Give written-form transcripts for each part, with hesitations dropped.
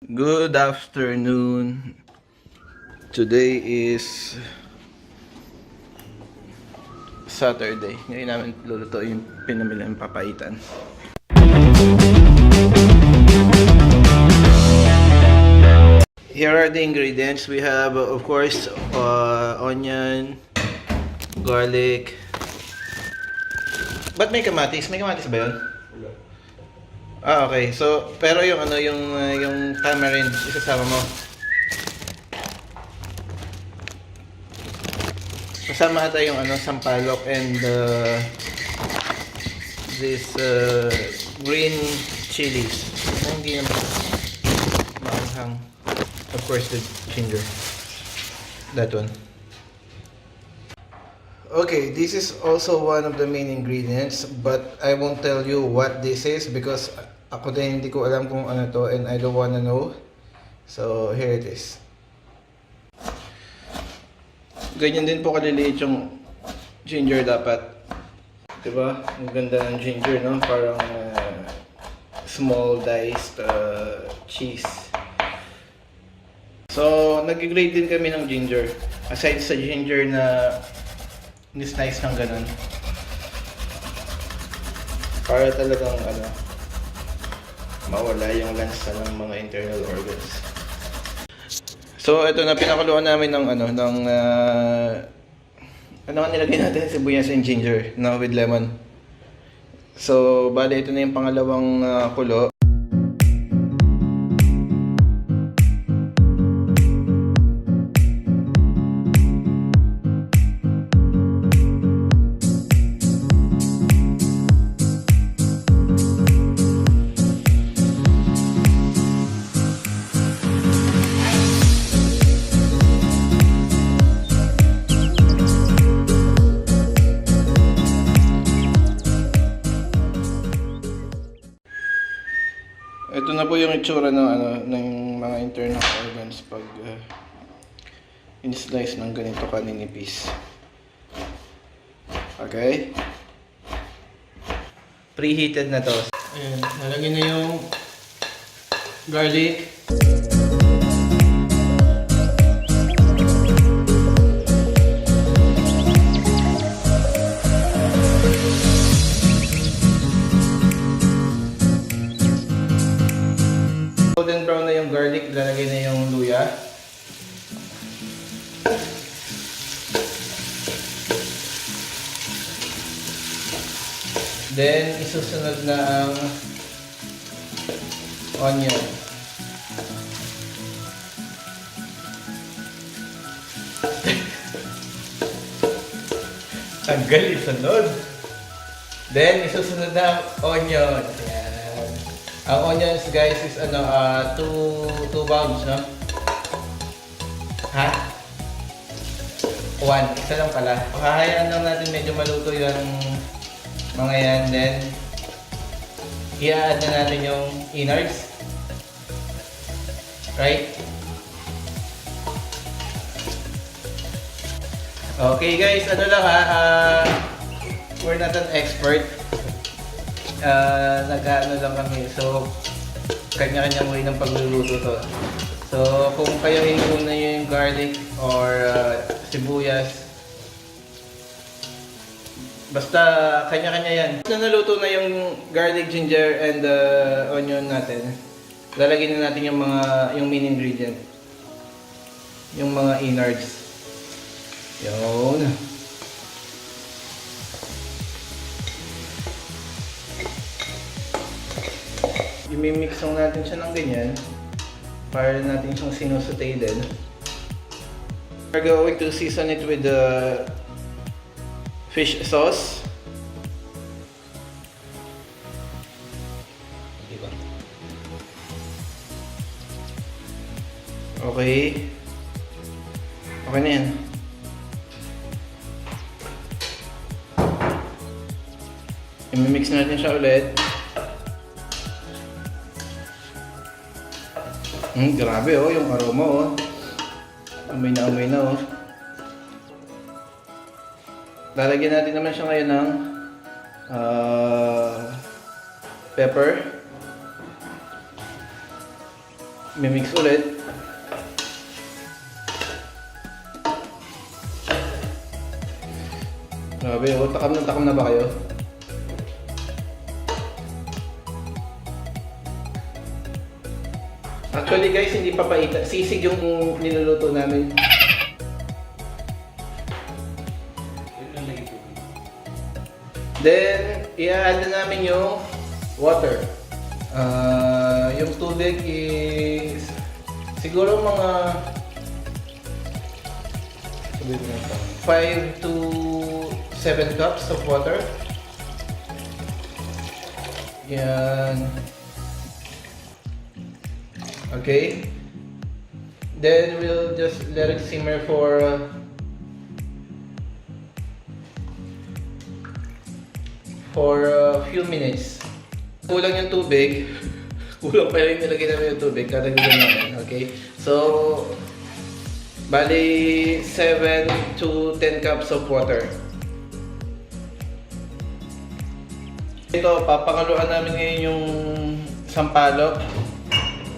Good afternoon. Today is Saturday. Ngayon namin luluto yung pinamili ng papaitan. Here are the ingredients. We have, of course, onion, garlic. Ba't may kamatis? May kamatis ba yun? Okay. So, pero yung yung tamarind isasama mo. Kasama ata yung sampalok and this green chilies. Hindi naman maanghang. Of course, the ginger. That one. Okay, this is also one of the main ingredients, but I won't tell you what this is because ako din hindi ko alam kung ano to and I don't wanna know. So, here it is. Ganyan din po kaliliit yung ginger dapat. Diba? Ang ganda ng ginger, no? Parang small diced cheese. So, nag-grate din kami ng ginger. Aside sa ginger na ni-slice ng ganun. Para talagang mawala yung lansa ng mga internal organs. So, ito na pinakuluan namin ng ano nga nilagay natin, sibuyas and ginger na with lemon. So, bali ito na yung pangalawang kulo. Ito na po yung itsura ng mga internal organs pag in-slice ng ganito kaninipis. Okay? Preheated na to. Ayan, nalagyan na yung garlic. Golden brown na yung garlic, lalagay na yung luya. Then, isusunod na ang onion. Ang galit sunod. Then, isusunod na ang onion. Ang onions, guys, is two bulbs, no? Ha? One. Isa lang pala. Hahayaan lang natin medyo maluto yung mga yan. Then, i-add na natin yung innards. Right? Okay, guys. Ano lang we're not an expert. Nag-ano lang kami. So, kanya-kanyang way ng pagluluto to. So, kung kayo hinuna nyo yung garlic or sibuyas, basta kanya-kanya yan. Na naluto na yung garlic, ginger, and onion natin, lalagyan na natin yung main ingredient. Yung mga innards. Yun. I-mix lang natin siya ng ganyan para natin siyang sinusutay din. We're going to season it with the fish sauce. Okay. Okay na yan. I-mix natin siya ulit. Grabe yung aroma Amoy na Lalagyan natin naman siya ngayon ng pepper. mimix ulit. Grabe, oh, takam na ba kayo? Actually guys, hindi papaitan. Sisig yung niluluto namin. Then, i-add na namin yung water. Yung tubig is siguro mga 5 to 7 cups of water. Yan. Okay. Then we'll just let it simmer for a few minutes. Kulang yung tubig. Kulang pa rin nilagay namin yung tubig. Kadagdagan namin. Okay. So, bali 7 to 10 cups of water. Ito, papangaluan namin ngayon yung sampalok.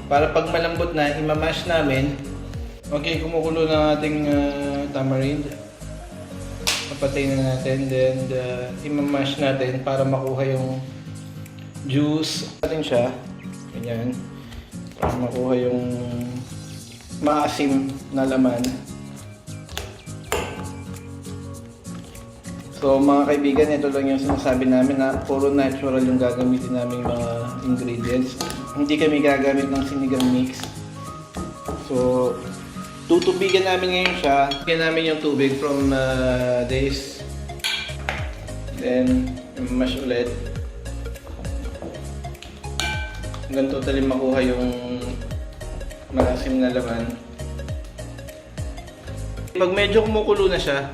Para pag malambot na, imamash namin. Okay, kumukulo na ating tamarind. Papatay na natin, then imamash natin para makuha yung juice. Natin siya, ganyan. Para makuha yung maasim na laman. So mga kaibigan, ito lang yung sinasabi namin na puro natural yung gagamitin namin mga ingredients. Hindi kami gagamit ng sinigang mix. So tutubigan namin ngayon siya. Bigyan namin yung tubig from this. Then mash ulit. Hanggang totally makuha yung maasim na laman. Pag medyo kumukulo na siya,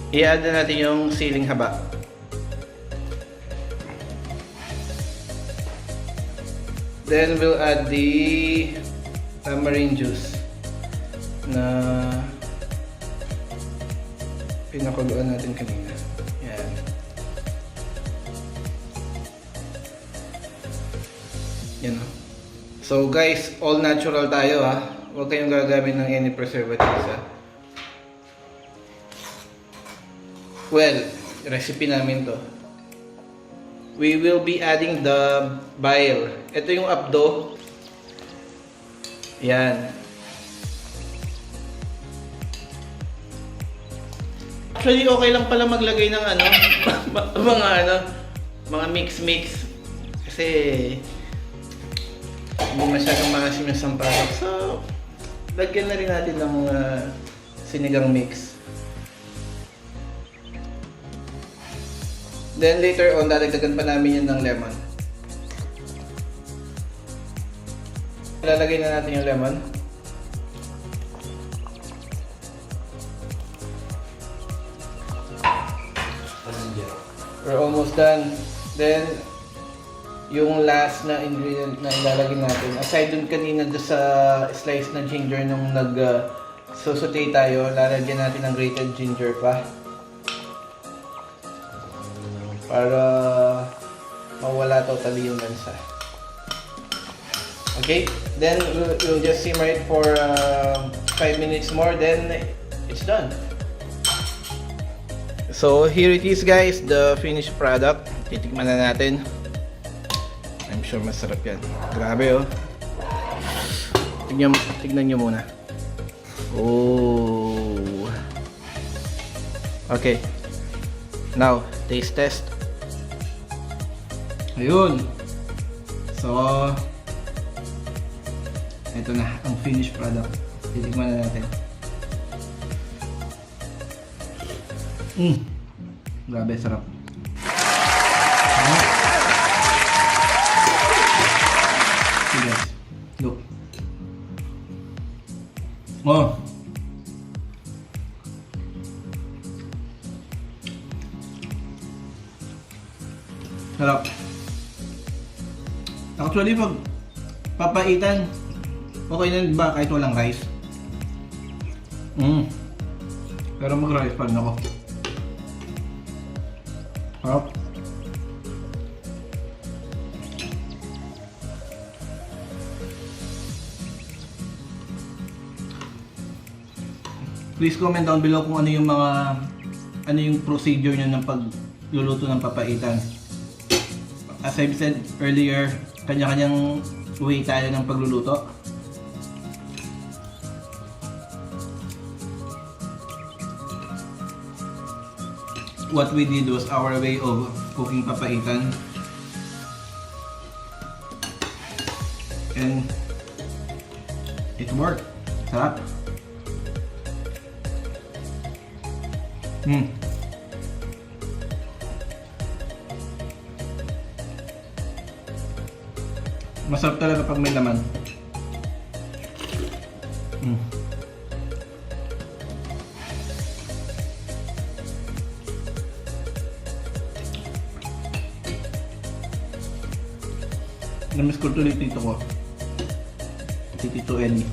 i-add na natin yung siling haba. Then we'll add the tamarind juice na pinakuluan natin kanina. Yan. Yan o. So guys, all natural tayo ha. Huwag kayong gagamit ng any preservatives ha. Well, recipe namin to. We will be adding the bile. Ito yung abdo. Yan. Actually, okay lang pala maglagay ng ano, mga mix. Kasi hindi masyadong maasim yung sampalok. So, lagyan na rin natin ng sinigang mix. Then later on, dadagdagan pa namin yun ng lemon. Lalagay na natin yung lemon. We're almost done. Then, yung last na ingredient na ilalagay natin, aside dun kanina doon sa slice na ginger nung nag-saute tayo, lalagyan natin ng grated ginger pa. Para mawala totally yung lansa. Okay? Then we'll just simmer it for 5 minutes more, then it's done. So here it is guys, the finished product. Titikman na natin. I'm sure masarap yan. Grabe oh. Tignan nyo muna. Oh. Okay. Now, taste test. Ayun. So, ito na ang finished product. Titikman na natin. Grabe, sarap. See guys, look. Oh. Sarap. Actually, pag papaitan, okay na ba kahit walang rice? Pero mag-rice pa rin ako. Sarap. Please comment down below kung ano yung procedure nyo ng pagluluto ng papaitan. As I've said earlier, kanya-kanyang way tayo ng pagluluto. What we did was our way of cooking papaitan. And it worked. Sarap. Masarap talaga pag may laman. Namiss ko tuloy tito ko. Si Tito Eddie.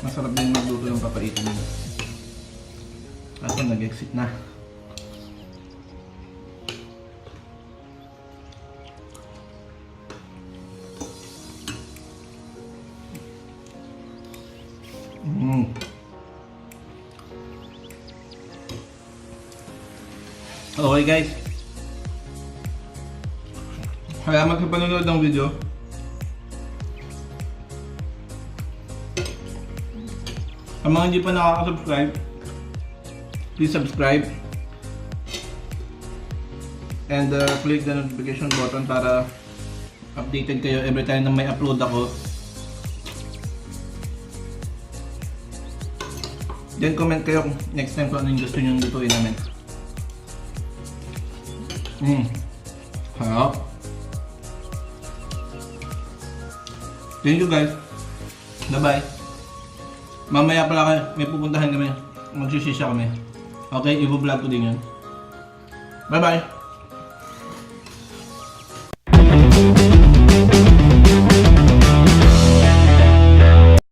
Masarap din magluto ng papaitan nila. Kaso nag-exit na. Okay guys. Salamat sa panonood ng video. Ang mga hindi pa nakaka-subscribe, please subscribe and click the notification button para updated kayo every time na may upload ako. Then comment kayo kung next time kung ano yung gusto nyo lutuin namin. Harap. Thank you guys. Bye-bye. Mamaya pala kayo, may pupuntahan kami. Magsisisya kami. Okay, i-vlog ko din yun. Bye-bye.